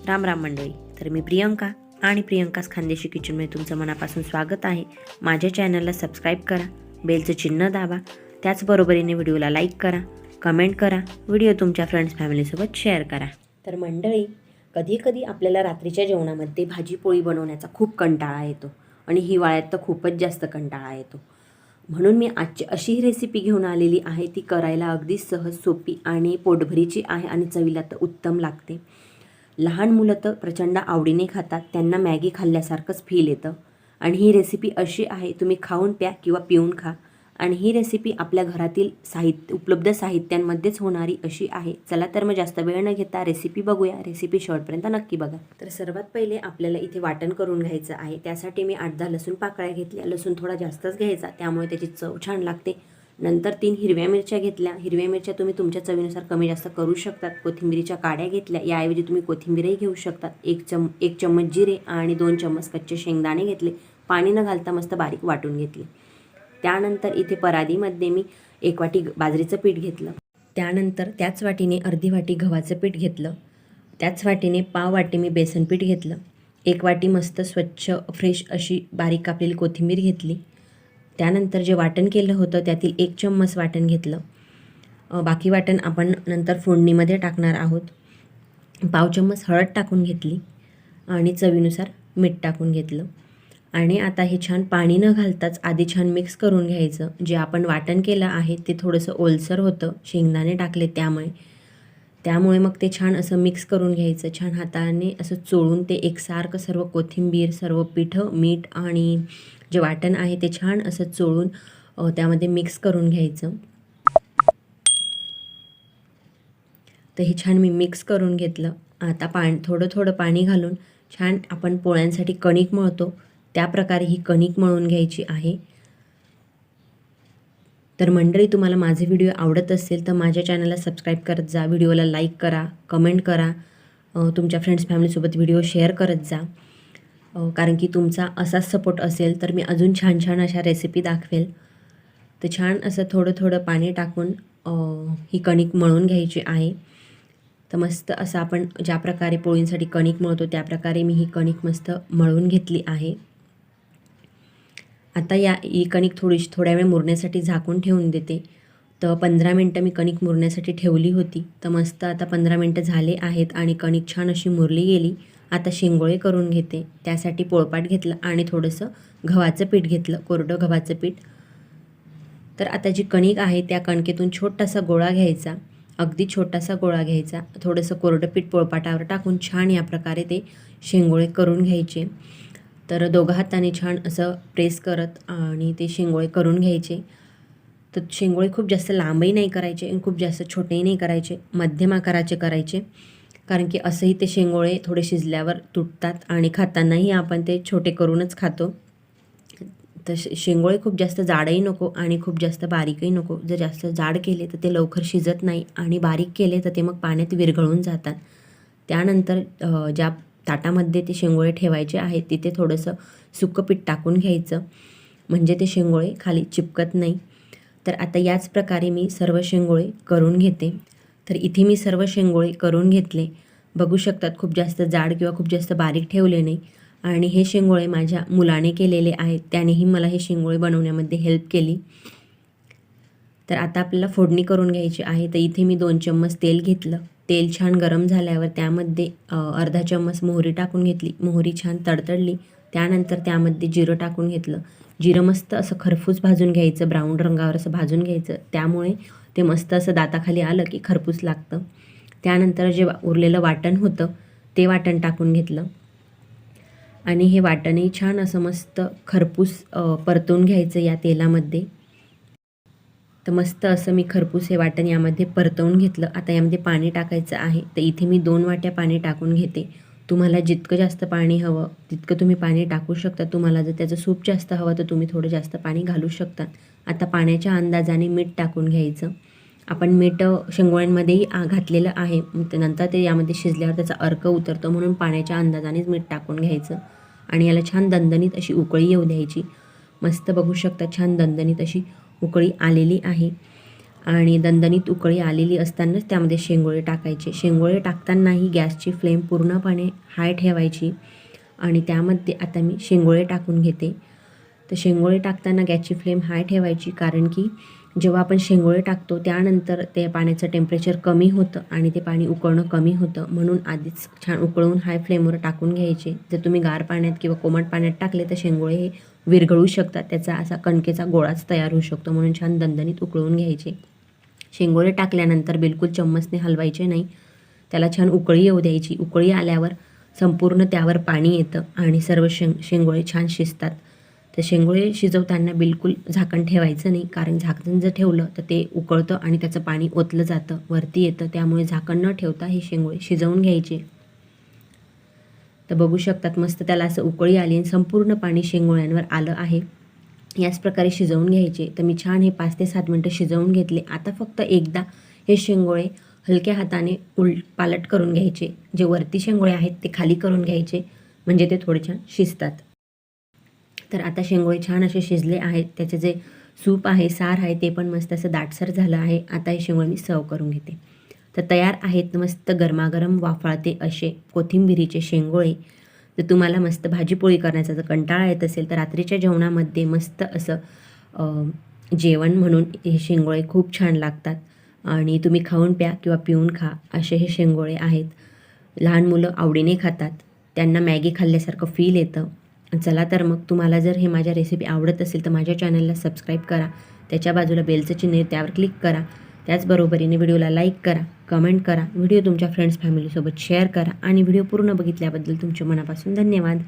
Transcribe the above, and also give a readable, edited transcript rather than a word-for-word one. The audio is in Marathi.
राम राम मंडळी. तर मी प्रियंका आणि प्रियंकास खानदेशी किचनमध्ये तुमचं मनापासून स्वागत आहे. माझ्या चॅनलला सबस्क्राईब करा, बेलचं चिन्ह दाबा, त्याचबरोबरीने व्हिडिओला लाईक करा, कमेंट करा, व्हिडिओ तुमच्या फ्रेंड्स फॅमिलीसोबत शेअर करा. तर मंडळी, कधी कधी आपल्याला रात्रीच्या जेवणामध्ये भाजीपोळी बनवण्याचा खूप कंटाळा येतो आणि हिवाळ्यात तर खूपच जास्त कंटाळा येतो. म्हणून मी आजची अशी ही रेसिपी घेऊन आलेली आहे. ती करायला अगदी सहज, सोपी आणि पोटभरीची आहे आणि चवीला तर उत्तम लागते. लहान मुलं तर प्रचंड आवडीने खातात, त्यांना मॅगी खाल्ल्यासारखंच फील येतं. आणि ही रेसिपी अशी आहे, तुम्ही खाऊन प्या किंवा पिऊन खा. आणि ही रेसिपी आपल्या घरातील उपलब्ध साहित्यांमध्येच होणारी अशी आहे. चला तर मग जास्त वेळ न घेता रेसिपी बघूया. रेसिपी शेवटपर्यंत नक्की बघा. तर सर्वात पहिले आपल्याला इथे वाटण करून घ्यायचं आहे. त्यासाठी मी 8-10 लसूण पाकळ्या घेतल्या. लसूण थोडा जास्तच घ्यायचा, त्यामुळे त्याची चव छान लागते. नंतर 3 हिरव्या मिरच्या घेतल्या. हिरव्या मिरच्या तुम्ही तुमच्या चवीनुसार कमी जास्त करू शकतात. कोथिंबीरीच्या काड्या घेतल्या, याऐवजी तुम्ही कोथिंबीरही घेऊ शकतात. 1 चम्मच जिरे आणि 2 चम्मच कच्चे शेंगदाणे घेतले. पाणी न घालता मस्त बारीक वाटून घेतले. त्यानंतर इथे परातीमध्ये मी 1 वाटी बाजरीचं पीठ घेतलं. त्यानंतर त्याच वाटीने अर्धी वाटी गव्हाचं पीठ घेतलं. त्याच वाटीने पाव वाटी मी बेसन पीठ घेतलं. 1 वाटी मस्त स्वच्छ फ्रेश अशी बारीक कापलेली कोथिंबीर घेतली. त्यानंतर जे वाटण केलं होतं त्यातील 1 चम्मच वाटण घेतलं. बाकी वाटण आपण नंतर फोडणीमध्ये टाकणार आहोत. पाव चम्मच हळद टाकून घेतली आणि चवीनुसार मीठ टाकून घेतलं. आणि आता हे छान पाणी न घालताच आधी छान मिक्स करून घ्यायचं. जे आपण वाटण केलं आहे ते थोडंसं ओलसर होतं, शेंगदाणे टाकले त्यामुळे मग ते छान असं मिक्स करून घ्यायचं. छान हाताने असं चोळून ते एकसारखं सर्व कोथिंबीर, सर्व पिठं, मीठ आणि जे वाटण आहे ते छान असं चोळून त्यामध्ये मिक्स करून घ्यायचं. तर हे छान मी मिक्स करून घेतलं. आता थोडं पाणी घालून छान आपण पोळ्यांसाठी कणिक मळतो त्या प्रकारे ही कणिक मळून घ्यायची आहे. तर मंडळी, तुम्हाला माझे व्हिडिओ आवडत असेल तर माझ्या चॅनलला सबस्क्राईब करत जा, व्हिडिओला लाईक करा, कमेंट करा, तुमच्या फ्रेंड्स फॅमिलीसोबत व्हिडिओ शेअर करत जा. कारण की तुमचा असाच सपोर्ट असेल तर मी अजून छान छान अशा रेसिपी दाखवेल. तर छान असं थोडं पाणी टाकून ही कणिक मळून घ्यायची आहे. तर मस्त असं आपण ज्या प्रकारे पोळींसाठी कणिक मळतो त्या प्रकारे मी ही कणिक मस्त मळून घेतली आहे. आता ही कणिक थोड्या वेळ मुरण्यासाठी झाकून ठेवून देते. तर 15 मिनटं मी कणिक मुरण्यासाठी ठेवली होती. तर मस्त आता 15 मिनटं झाले आहेत आणि कणिक छान अशी मुरली गेली. आता शेंगोळे करून घेते. त्यासाठी पोळपाट घेतलं आणि थोडंसं गव्हाचं पीठ घेतलं, कोरडं गव्हाचं पीठ. तर आता जी कणिक आहे त्या कणकेतून छोटासा गोळा घ्यायचा, अगदी छोटासा गोळा घ्यायचा. थोडंसं कोरडं पीठ पोळपाटावर टाकून छान या प्रकारे ते शेंगोळे करून घ्यायचे. तर दोघा हाताने छान असं प्रेस करत आणि ते शेंगोळे करून घ्यायचे. तर शेंगोळे खूप जास्त लांबही नाही करायचे आणि खूप जास्त छोटेही नाही करायचे, मध्यम आकाराचे करायचे. कारण की असंही ते शेंगोळे थोडे शिजल्यावर तुटतात आणि खातानाही आपण ते छोटे करूनच खातो. तर शेंगोळे खूप जास्त जाडही नको आणि खूप जास्त बारीकही नको. जर जास्त जाड केले तर ते लवकर शिजत नाही आणि बारीक केले तर ते मग पाण्यात विरघळून जातात. त्यानंतर ज्या ताटामध्ये ते शेंगोळे ठेवायचे आहेत तिथे थोडंसं सुकं पीठ टाकून घ्यायचं, म्हणजे ते शेंगोळे खाली चिपकत नाही. तर आता याच प्रकारे मी सर्व शेंगोळे करून घेते. तर इथे मी सर्व शेंगोळे करून घेतले. बघू शकतात, खूप जास्त जाड किंवा खूप जास्त बारीक ठेवले नाही. आणि हे शेंगोळे माझ्या मुलाने केलेले आहेत, त्यानेही मला हे शेंगोळे बनवण्यामध्ये हेल्प केली. तर आता आपल्याला फोडणी करून घ्यायची आहे. तर इथे मी 2 चम्मच तेल घेतलं. तेल छान गरम झाल्यावर त्यामध्ये अर्धा चम्मच मोहरी टाकून घेतली. मोहरी छान तडतडली. त्यानंतर त्यामध्ये जिरं टाकून घेतलं. जिरं मस्त असं खरपूस भाजून घ्यायचं, ब्राऊन रंगावर असं भाजून घ्यायचं. त्यामुळे ते मस्त असं दाताखाली आलं की खरपूस लागतं. त्यानंतर जे उरलेलं वाटण होतं ते वाटण टाकून घेतलं आणि हे वाटणही छान असं मस्त खरपूस परतून घ्यायचं या तेलामध्ये. तर मस्त असं मी खरपूस हे वाटण यामध्ये परतवून घेतलं. आता यामध्ये पाणी टाकायचं आहे. तर इथे मी 2 वाट्या पाणी टाकून घेते. तुम्हाला जितकं जास्त पाणी हवं तितकं तुम्ही पाणी टाकू शकता. तुम्हाला जर त्याचं सूप जास्त हवं तर तुम्ही थोडं जास्त पाणी घालू शकता. आता पाण्याच्या अंदाजाने मीठ टाकून घ्यायचं. आपण मीठ शेंगोळ्यांमध्येही घातलेलं आहे. नंतर ते यामध्ये शिजल्यावर त्याचा अर्क उतरतो, म्हणून पाण्याच्या अंदाजानेच मीठ टाकून घ्यायचं आणि याला छान दणदणीत अशी उकळी येऊ द्यायची. मस्त बघू शकता छान दणदणीत अशी उकळी आलेली आहे. आणि दणदणीत उकळी आलेली असतानाच त्यामध्ये शेंगोळे टाकायचे. शेंगोळे टाकतानाही गॅसची फ्लेम पूर्णपणे हाय ठेवायची आणि त्यामध्ये आता मी शेंगोळे टाकून घेते. तर शेंगोळे टाकताना गॅसची फ्लेम हाय ठेवायची, कारण की जेव्हा आपण शेंगोळे टाकतो त्यानंतर ते पाण्याचं टेम्परेचर कमी होतं आणि ते पाणी उकळणं कमी होतं, म्हणून आधीच छान उकळून हाय फ्लेमवर टाकून घ्यायचे. जर तुम्ही गार पाण्यात किंवा कोमट पाण्यात टाकले तर शेंगोळे हे विरघळू शकतात, त्याचा असा कणकेचा गोळाच तयार होऊ शकतो, म्हणून छान दणदणीत उकळून घ्यायचे. शेंगोळे टाकल्यानंतर बिलकुल चम्मचने हलवायचे नाही, त्याला छान उकळी येऊ द्यायची. उकळी आल्यावर संपूर्ण त्यावर पाणी येतं आणि सर्व शेंगोळे छान शिजतात. तर शेंगोळे शिजवताना बिलकुल झाकण ठेवायचं नाही, कारण झाकण जर ठेवलं तर ते उकळतं आणि त्याचं पाणी ओतलं जातं, वरती येतं. त्यामुळे झाकण न ठेवता हे शेंगोळे शिजवून घ्यायचे. तर बघू शकतात मस्त त्याला असं उकळी आली आणि संपूर्ण पाणी शेंगोळ्यांवर आलं आहे. याच प्रकारे शिजवून घ्यायचे. तर मी छान हे 5 ते 7 मिनटं शिजवून घेतले. आता फक्त एकदा हे शेंगोळे हलक्या हाताने पालट करून घ्यायचे. जे वरती शेंगोळे आहेत ते खाली करून घ्यायचे, म्हणजे ते थोडे छान शिजतात. तर आता शेंगोळे छान असे शिजले आहेत. त्याचे जे सूप आहे, सार आहे, ते पण मस्त असं दाटसर झालं आहे. आता हे शेंगोळे मी सर्व करून घेते. तर तयार आहेत मस्त गरमागरम वाफाळते असे कोथिंबिरीचे शेंगोळे. तर तुम्हाला मस्त भाजीपोळी करण्याचा जर कंटाळा येत असेल तर रात्रीच्या जेवणामध्ये मस्त असं जेवण म्हणून हे शेंगोळे खूप छान लागतात आणि तुम्ही खाऊन प्या किंवा पिऊन खा असे हे शेंगोळे आहेत. लहान मुलं आवडीने खातात, त्यांना मॅगी खाल्ल्यासारखं फील येतं. चला तर मग तुम्हाला जर हे माझ्या रेसिपी आवडत असेल तर माझ्या चॅनलला सबस्क्राईब करा, त्याच्या बाजूला बेलचं चिन्ह आहे त्यावर क्लिक करा. त्याचबरोबरीने व्हिडिओला लाईक करा, कमेंट करा, व्हिडिओ तुमच्या फ्रेंड्स फॅमिलीसोबत शेअर करा आणि व्हिडिओ पूर्ण बघितल्याबद्दल तुमचे मनापासून धन्यवाद.